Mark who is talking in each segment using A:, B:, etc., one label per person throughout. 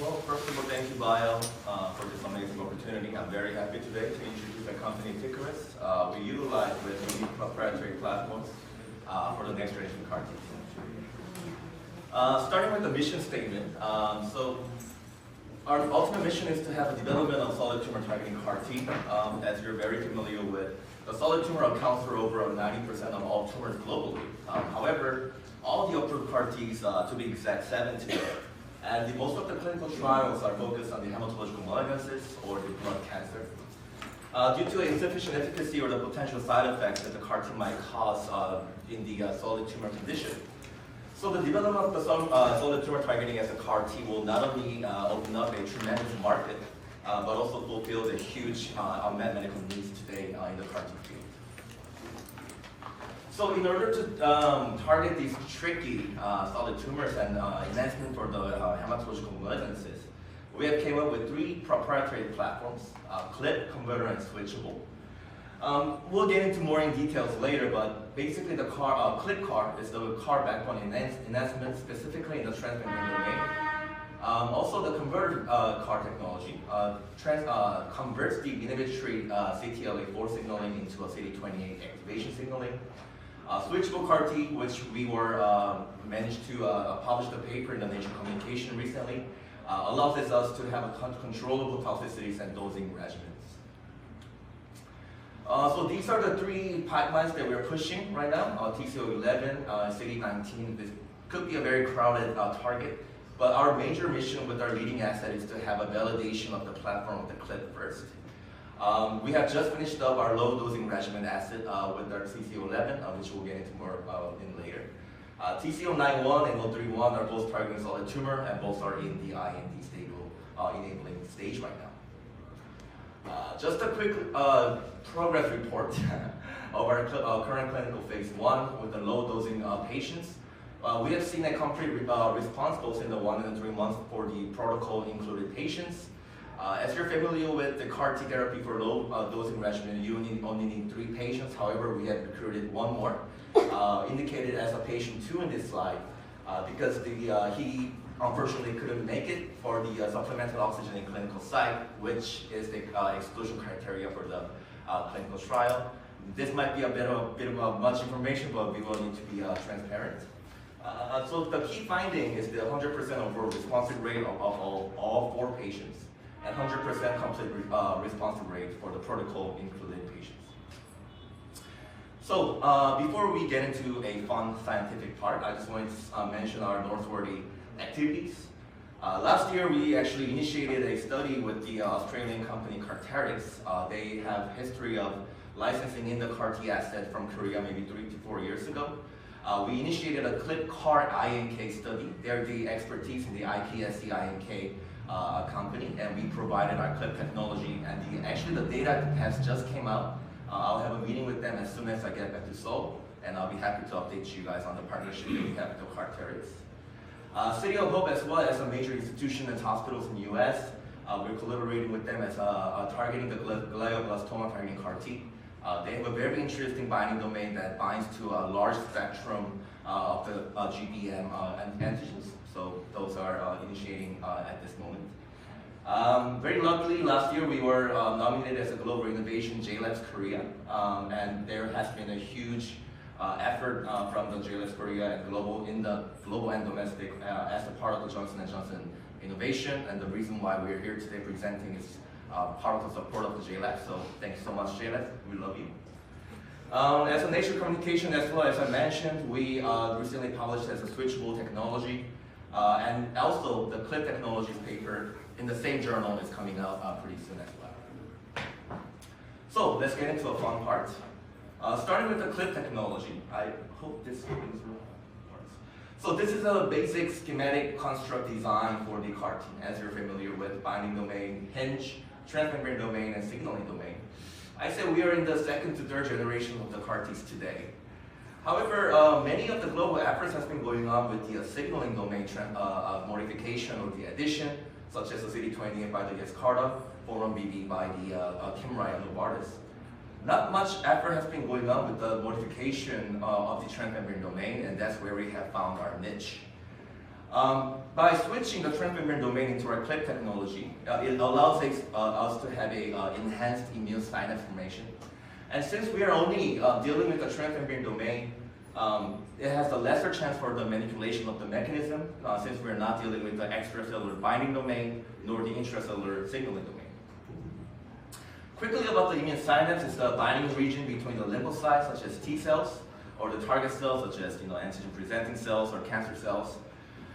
A: Well, first of all, thank you, Bio, for this amazing opportunity. I'm very happy today to introduce the company TiCARos. We utilize with unique proprietary platforms for the next generation CAR T. Starting with the mission statement. So our ultimate mission is to have a development of solid tumor targeting CAR T. As you're very familiar with, the solid tumor accounts for over 90% of all tumors globally. However, all the approved CAR Ts, to be exact, 7 today. And most of the clinical trials are focused on the hematological malignancies or the blood cancer. Due to insufficient efficacy or the potential side effects that the CAR T might cause in the solid tumor condition. So the development of the solid tumor targeting as a CAR T will not only open up a tremendous market, but also fulfill the huge unmet medical needs today in the CAR T field. So in order to target these tricky solid tumors and enhancement for the hematological malignancies, we have came up with 3 proprietary platforms, clip, converter, and switchable. We'll get into more in details later, but basically the clip CAR is the CAR backbone enhancement specifically in the transmembrane domain. Also the converter CAR technology converts the inhibitory CTLA-4 signaling into a CD28 activation signaling. Switchable CAR T, which we were managed to publish the paper in the Nature Communication recently, allows us to have controllable toxicities and dosing regimens. So these are the 3 pipelines that we're pushing right now. TCO11, CD19. This could be a very crowded target, but our major mission with our leading asset is to have a validation of the platform of the clip first. We have just finished up our low dosing regimen asset with our TCO11, which we'll get into more in later. TCO91 and 031 are both targeting solid tumor, and both are in the IND stable enabling stage right now. Just a quick progress report of our current clinical phase 1 with the low dosing patients. We have seen a complete response both in the 1 and 3 months for the protocol included patients. As you're familiar with the CAR T therapy for low dosing regimen, you only need 3 patients. However, we have recruited 1 more, indicated as a patient 2 in this slide, because he unfortunately couldn't make it for the supplemental oxygen in clinical site, which is the exclusion criteria for the clinical trial. This might be a bit of much information, but we will need to be transparent. So the key finding is the 100% overall response rate of all 4 patients, and 100% complete response rate for the protocol included patients. So before we get into a fun scientific part, I just wanted to mention our noteworthy activities. Last year, we actually initiated a study with the Australian company TiCARos. They have history of licensing in the CAR T asset from Korea maybe 3 to 4 years ago. We initiated a clip CAR INK study. They're the expertise in the iPSC INK company, and we provided our clip technology, and actually the data has just came out. I'll have a meeting with them as soon as I get back to Seoul, and I'll be happy to update you guys on the partnership that we have with TiCARos. City of Hope, as well as a major institution and hospitals in the US, we're collaborating with them as targeting the glioblastoma targeting CAR T. They have a very interesting binding domain that binds to a large spectrum of the GBM antigens. So those are initiating at this moment. Very luckily, last year we were nominated as a Global Innovation JLabs Korea, and there has been a huge effort from the JLabs Korea and global and domestic as a part of the Johnson & Johnson innovation. And the reason why we're here today presenting is part of the support of the JLabs. So thanks so much, JLabs. We love you. As a Nature Communication, as well as I mentioned, we recently published as a switchable technology. And also, the clip technologies paper in the same journal is coming out pretty soon as well. So let's get into a fun part. Starting with the clip technology, I hope this works. So this is a basic schematic construct design for the CAR T, as you're familiar with binding domain, hinge, transmembrane domain, and signaling domain. I say we are in the 2nd to 3rd generation of the CAR Ts today. However, many of the global efforts has been going on with the signaling domain modification or the addition, such as the CD28 by the Yescarta, 4-1BB by the Kymriah and Novartis. Not much effort has been going on with the modification of the transmembrane domain, and that's where we have found our niche. By switching the transmembrane domain into our clip technology, it allows us to have a enhanced immune synapse formation. And since we are only dealing with the transmembrane domain, it has a lesser chance for the manipulation of the mechanism, since we are not dealing with the extracellular binding domain, nor the intracellular signaling domain. Quickly about the immune synapse, it's the binding region between the lymphocytes, such as T cells, or the target cells, such as antigen-presenting cells or cancer cells.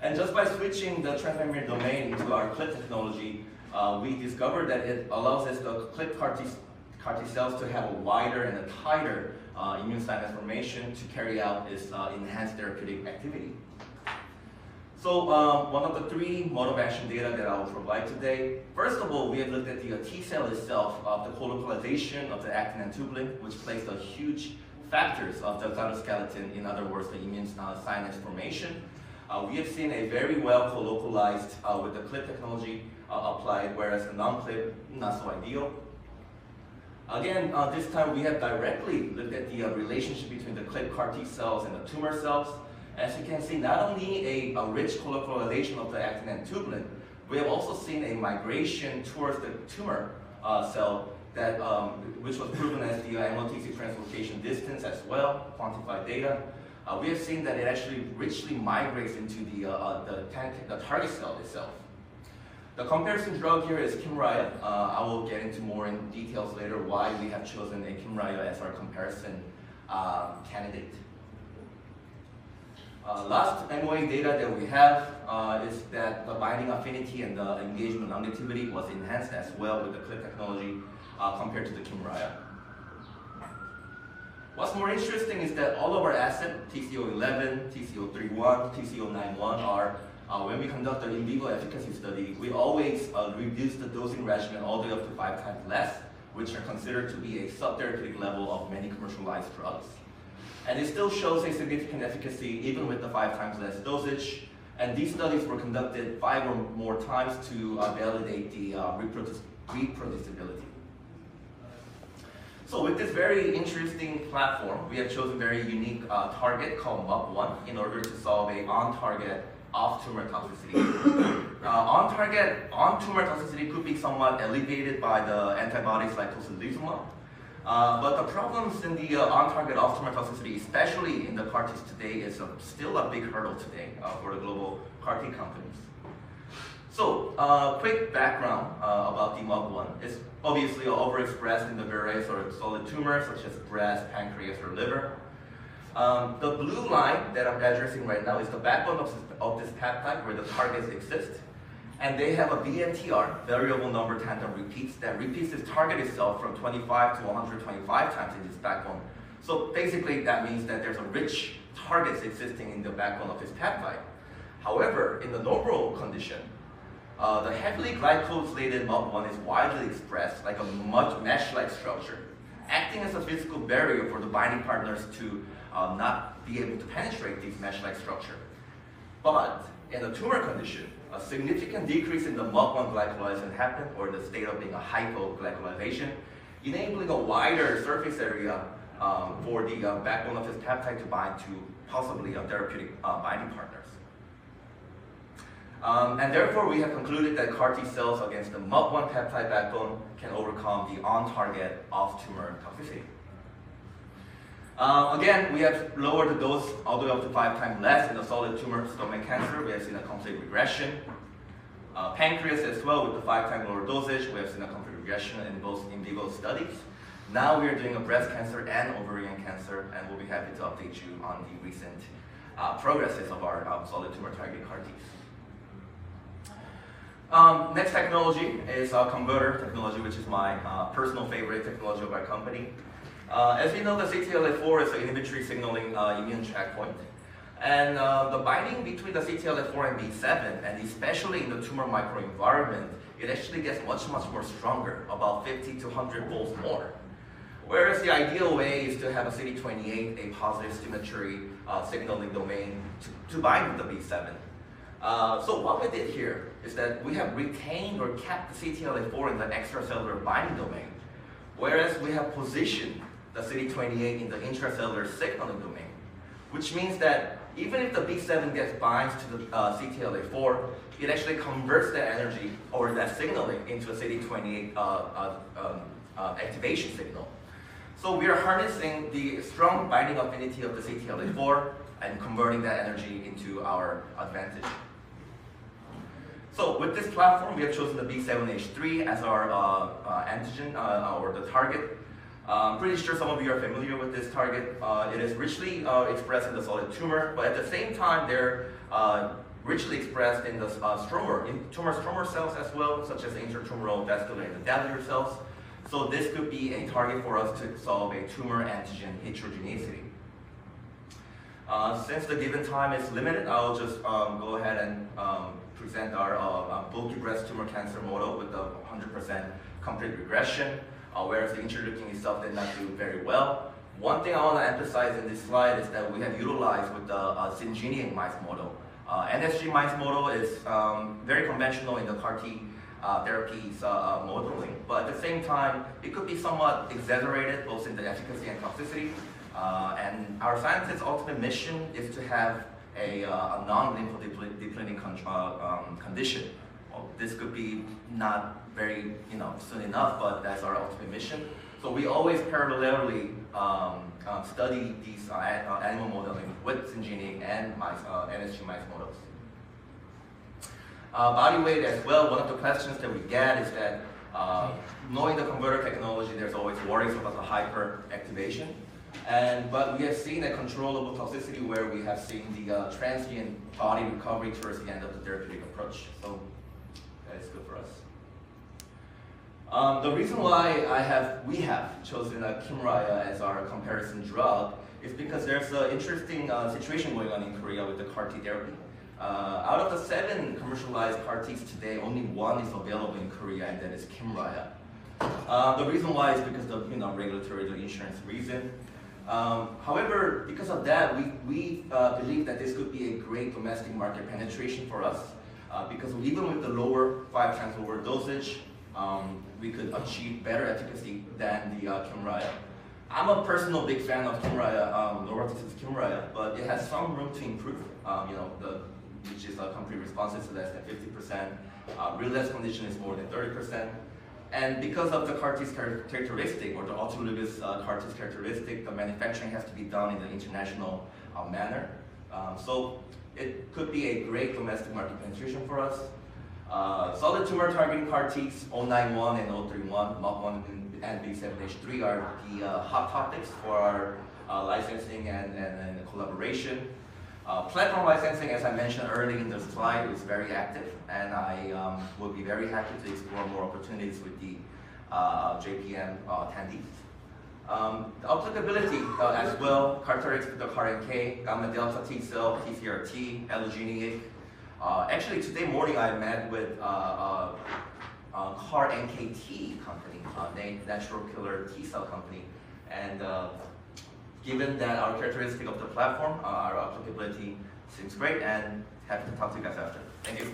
A: And just by switching the transmembrane domain into our clip technology, we discovered that it allows us the clip CAR T cells to have a wider and a tighter immune synapse formation to carry out its enhanced therapeutic activity. So one of the three mode of action data that I will provide today. First of all, we have looked at the T cell itself, the colocalization of the actin and tubulin, which plays the huge factors of the cytoskeleton, in other words, the immune synapse formation. We have seen a very well colocalized with the clip technology applied, whereas the non-clip, not so ideal. Again, this time we have directly looked at the relationship between the clip CAR T cells and the tumor cells. As you can see, not only a rich colocalization of the actin and tubulin, we have also seen a migration towards the tumor cell that, which was proven as the MOTC translocation distance as well, quantified data. We have seen that it actually richly migrates into the target cell itself. The comparison drug here is Kymriah. I will get into more in details later why we have chosen a Kymriah as our comparison candidate. Last MOA data that we have is that the binding affinity and the engagement longevity was enhanced as well with the clip technology compared to the Kymriah. What's more interesting is that all of our assets, TCO11, TCO31, TCO91 are, when we conduct the in vivo efficacy study, we always reduce the dosing regimen all the way up to 5 times less, which are considered to be a subtherapeutic level of many commercialized drugs. And it still shows a significant efficacy even with the 5 times less dosage. And these studies were conducted 5 or more times to validate the reproducibility. So with this very interesting platform, we have chosen a very unique target called MUC1 in order to solve a on-target, off-tumor toxicity. On-target, on-tumor toxicity could be somewhat alleviated by the antibodies like tocilizumab. But the problems in the on-target, off-tumor toxicity, especially in the CAR Ts today, is still a big hurdle today for the global CAR T companies. So, quick background about the MUC1. It's obviously overexpressed in the various solid tumors such as breast, pancreas, or liver. The blue line that I'm addressing right now is the backbone of this peptide where the targets exist. And they have a VNTR, variable number tandem repeats, that repeats this target itself from 25 to 125 times in this backbone. So basically that means that there's a rich targets existing in the backbone of this peptide. However, in the normal condition, the heavily glycosylated MUC1 is widely expressed like a mesh-like structure, acting as a physical barrier for the binding partners to not be able to penetrate this mesh-like structure. But in the tumor condition, a significant decrease in the MUC1 glycolization happened, or the state of being a hypoglycolization, enabling a wider surface area for the backbone of this peptide to bind to possibly a therapeutic binding partners. And therefore, we have concluded that CAR T cells against the MUC1 peptide backbone can overcome the on-target, off-tumor toxicity. Again, we have lowered the dose all the way up to 5 times less in the solid tumor stomach cancer. We have seen a complete regression. Pancreas as well, with the 5 times lower dosage, we have seen a complete regression in both in vivo studies. Now we are doing a breast cancer and ovarian cancer, and we'll be happy to update you on the recent progresses of our solid tumor targeted CAR Ts. Next technology is converter technology, which is my personal favorite technology of our company. As we know, the CTLA-4 is an inhibitory signaling immune checkpoint. And the binding between the CTLA-4 and B7, and especially in the tumor microenvironment, it actually gets much more stronger, about 50 to 100 folds more. Whereas the ideal way is to have a CD28, a positive stimulatory signaling domain, to bind with the B7. So what we did here is that we have retained or kept the CTLA-4 in the extracellular binding domain, whereas we have positioned the CD28 in the intracellular signaling domain, which means that even if the B7 gets binds to the CTLA4, it actually converts that energy or that signaling into a CD28 activation signal. So we are harnessing the strong binding affinity of the CTLA4 and converting that energy into our advantage. So with this platform, we have chosen the B7H3 as our antigen or the target. I'm pretty sure some of you are familiar with this target. It is richly expressed in the solid tumor, but at the same time, they're richly expressed in the tumor stromal cells as well, such as the intratumoral, vascular, and the cellular cells. So this could be a target for us to solve a tumor antigen heterogeneity. Since the given time is limited, I'll just go ahead and present our bulky breast tumor cancer model with the 100% complete regression, whereas the interleukin itself did not do very well. One thing I want to emphasize in this slide is that we have utilized with the syngeneic mice model. NSG mice model is very conventional in the CAR-T therapies modeling, but at the same time, it could be somewhat exaggerated both in the efficacy and toxicity. And our scientists' ultimate mission is to have a non-lymphodepleting condition. Well, this could be not very soon enough, but that's our ultimate mission. So we always parallelly study these animal modeling with syngeneic and NSG mice models. Body weight as well, one of the questions that we get is that knowing the converter technology, there's always worries about the hyperactivation. But we have seen a controllable toxicity where we have seen the transient body recovery towards the end of the therapeutic approach. So that is good for us. The reason why we have chosen Kymriah as our comparison drug is because there's an interesting situation going on in Korea with the CAR-T therapy. Out of the 7 commercialized CAR-Ts today, only 1 is available in Korea, and that is Kymriah. The reason why is because of regulatory or insurance reason. However, because of that, we believe that this could be a great domestic market penetration for us, because even with the 5 times lower dosage, we could achieve better efficacy than the Kymriah. I'm a personal big fan of Kymriah, Novartis' Kymriah, but it has some room to improve. Which is complete responses to less than 50%. Relapse condition is more than 30%. And because of the CAR-T's characteristic, or the autologous CAR-T's characteristic, the manufacturing has to be done in an international manner. So it could be a great domestic market penetration for us. Solid tumor targeting CAR-Ts, 091 and 031, MUC1 and B7H3 are the hot topics for our licensing and collaboration. Platform licensing, as I mentioned earlier in the slide, is very active, and I will be very happy to explore more opportunities with the JPM attendees. The applicability as well, characteristics of the CAR-NK, gamma delta T cell, TCR-T, allogeneic. Actually, today morning I met with CAR-NKT company, natural killer T cell company, and given that our characteristic of the platform, our applicability seems great, and happy to talk to you guys after. Thank you.